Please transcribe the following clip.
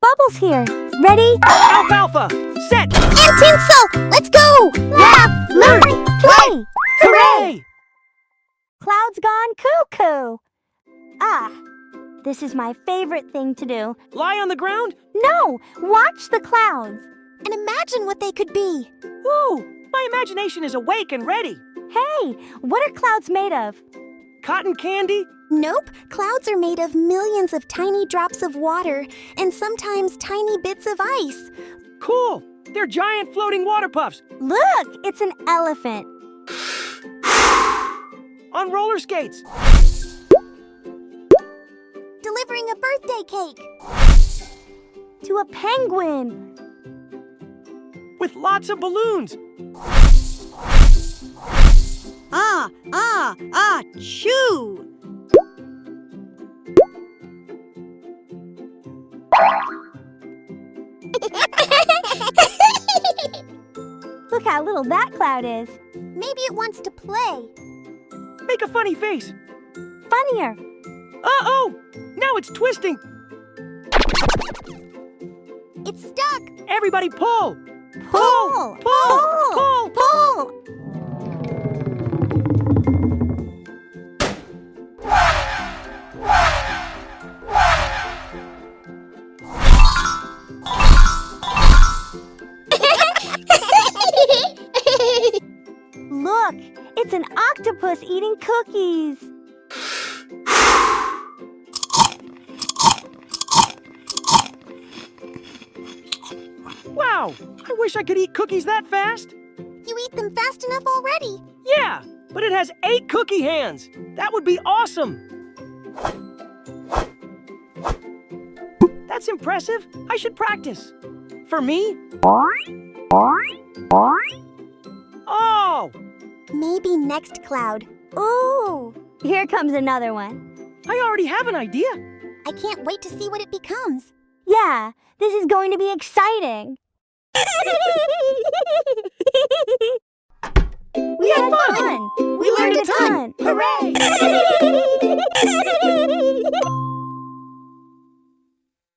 bubbles here. Ready? Alfalfa, set! And Tinsel! Let's go! Laugh, learn, play! Hooray! Clouds gone cuckoo! Ah, this is my favorite thing to do. Lie on the ground? No, watch the clouds. And imagine what they could be. Ooh, my imagination is awake and ready. Hey, what are clouds made of? Cotton candy? Nope, clouds are made of millions of tiny drops of water and sometimes tiny bits of ice. Cool! They're giant floating water puffs. Look, it's an elephant. On roller skates. Delivering a birthday cake. To a penguin. With lots of balloons. Achoo! Look how little that cloud is. Maybe it wants to play. Make a funny face. Funnier. Uh-oh! Now it's twisting. It's stuck. Everybody pull! Pull! Pull! Pull! Look, it's an octopus eating cookies. Wow! I wish I could eat cookies that fast. You eat them fast enough already. Yeah, but it has 8 cookie hands. That would be awesome. That's impressive. I should practice. For me? Oh! Maybe next cloud. Ooh, here comes another one. I already have an idea. I can't wait to see what it becomes. Yeah, this is going to be exciting. We had fun. We learned a ton. Hooray!